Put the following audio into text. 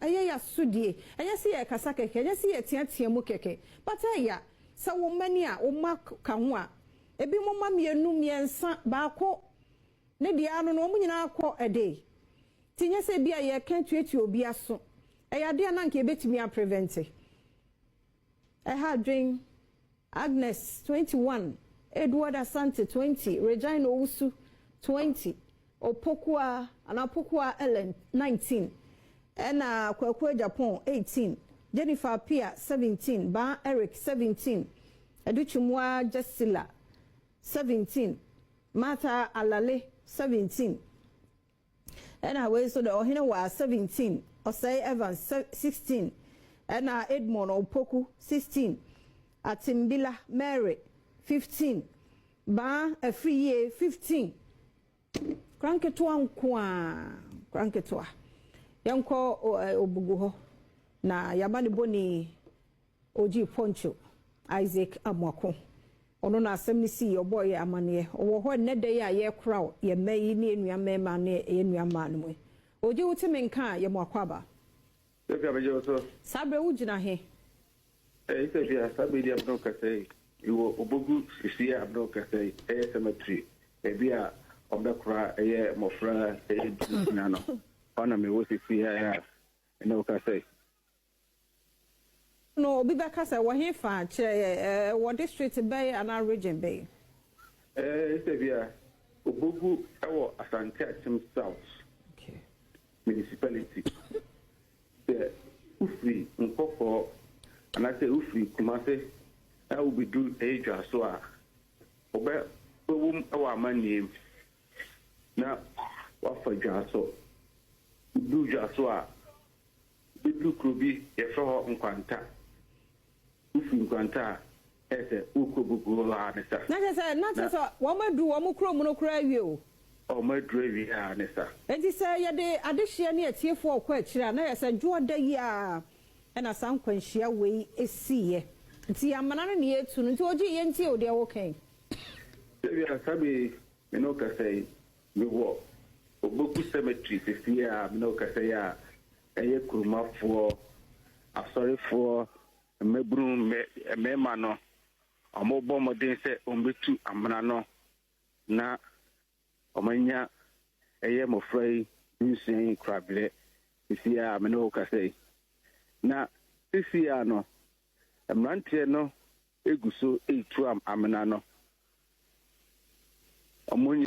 Aya sudie anya se ye kasa keke anya se ye tiatia mu keke but aya sa wo mani a wo maka ho a ebi mo ma mienu miensa ba ko ne dia no no mo nyina akọ ede tinya se bia ye kan tuetu obi aso aya de na nka ebetimi a prevent had drink Agnes 21 Edward Asante 20 Regina Owusu 20 Opokua Anapokua Ellen 19 Ena Kwekwe Japan 18 Jennifer Pia 17 Ba Eric 17 Educhumwa Jessila 17 Martha Alale 17 Ena we so the ohine wa 17 Osei Evans 16 Ena Edmond Opoku 16 Atimbila Mary 15 Ba Afriye 15 Kranketwa Kranketwa Yanko obugu ho na yabani boni oji poncho Isaac Amwako ono na asem ni si oboy amane owo ho ne de ya ye kraw ye mayi ni enuama ma ne enuama no oji wutime nka ye mwako aba Eka bejo so sabre wujina he ita bia sabe dia abno kasei iwo obugu sisi abno kasei cemetery bia obekra mofra nano ona me wo sisi ya eno kasei no obi be kasa wo he fa che wo district bay ana region bay ita bia obugu ewo Asante Achim South municipality ufri nkoko anase ufri kumase ubidu eja so a obe wum awa manim na wafa jaso du jaso a bidu krobi yefro nkwanta ufri nkwanta ese ukobugu la nesa na tesa wo madu wo mukro mu no kra awie o o madu awie a nesa enti se ye de adehia ne atiefo okwa akira na ye se jo da yi a na san kwanhia wei esiye nti amana no ne etu nti oji ye nti o de wo kan sebia sabe meno kasei mewo oboku cemetery sefia meno kasei a eye kurumafo asorefo mebru mema no omobo modin se ombetu amana no na omanya eye mofrai nsin krable sefia meno kasei na sefia no emrantie no eguso etu amana no omonye